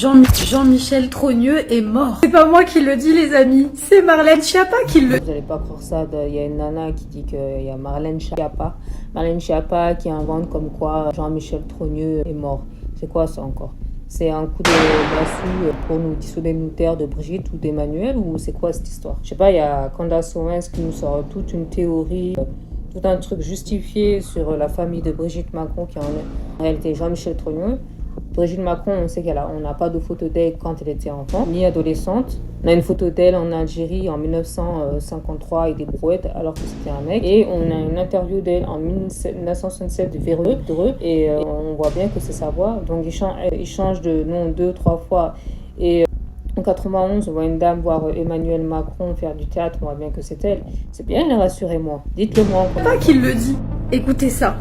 Jean-Michel Trogneux est mort. C'est pas moi qui le dis, les amis, c'est Marlène Schiappa qui le dit. Vous allez pas croire ça, il y a une nana qui dit qu'il y a Marlène Schiappa qui invente comme quoi Jean-Michel Trogneux est mort. C'est quoi ça encore? C'est un coup de massue pour nous dissoudre nos terres de Brigitte ou d'Emmanuel, ou c'est quoi cette histoire? Je sais pas, il y a Candace Owens qui nous sort toute une théorie, tout un truc justifié sur la famille de Brigitte Macron qui est en réalité Jean-Michel Trogneux. Brigitte Macron, on sait on n'a pas de photo d'elle quand elle était enfant, ni adolescente. On a une photo d'elle en Algérie en 1953 avec des brouettes alors que c'était un mec. Et on a une interview d'elle en 1967 de Véreux. Et on voit bien que c'est sa voix. Donc il change de nom 2-3 fois. Et en 91, on voit une dame voir Emmanuel Macron faire du théâtre. On voit bien que c'est elle. C'est bien, rassurez-moi. Dites-le moi. C'est pas qui le dit. Écoutez ça.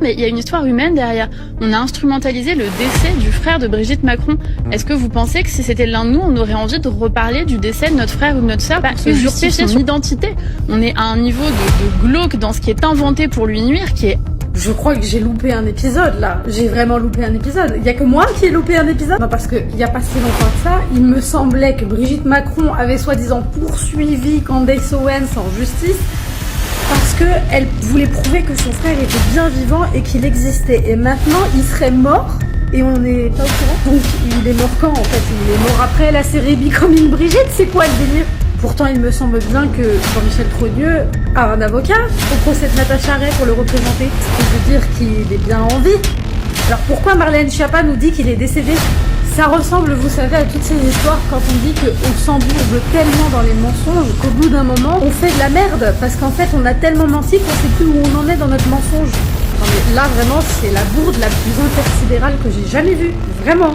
Mais il y a une histoire humaine derrière. On a instrumentalisé le décès du frère de Brigitte Macron. Est-ce que vous pensez que si c'était l'un de nous, on aurait envie de reparler du décès de notre frère ou de notre sœur pour se justifier son identité? On est à un niveau de glauque dans ce qui est inventé pour lui nuire, qui est... Je crois que j'ai loupé un épisode là. J'ai vraiment loupé un épisode. Il y a que moi qui ai loupé un épisode. Non, parce qu'il y a pas si longtemps que ça, il me semblait que Brigitte Macron avait soi-disant poursuivi Candace Owens en justice parce qu'elle voulait prouver que son frère était bien vivant et qu'il existait. Et maintenant, il serait mort et on n'est pas au courant. Donc, il est mort quand en fait? Il est mort après la série Becoming Brigitte. C'est quoi le délire? Pourtant, il me semble bien que Jean-Michel Trogneux a un avocat au procès de Natacha Ray pour le représenter. Ce qui veut dire qu'il est bien en vie. Alors pourquoi Marlène Schiappa nous dit qu'il est décédé? Ça ressemble, vous savez, à toutes ces histoires quand on dit qu'on s'embourbe tellement dans les mensonges qu'au bout d'un moment, on fait de la merde. Parce qu'en fait, on a tellement menti qu'on sait plus où on en est dans notre mensonge. Non mais là, vraiment, c'est la bourde la plus intersidérale que j'ai jamais vue. Vraiment.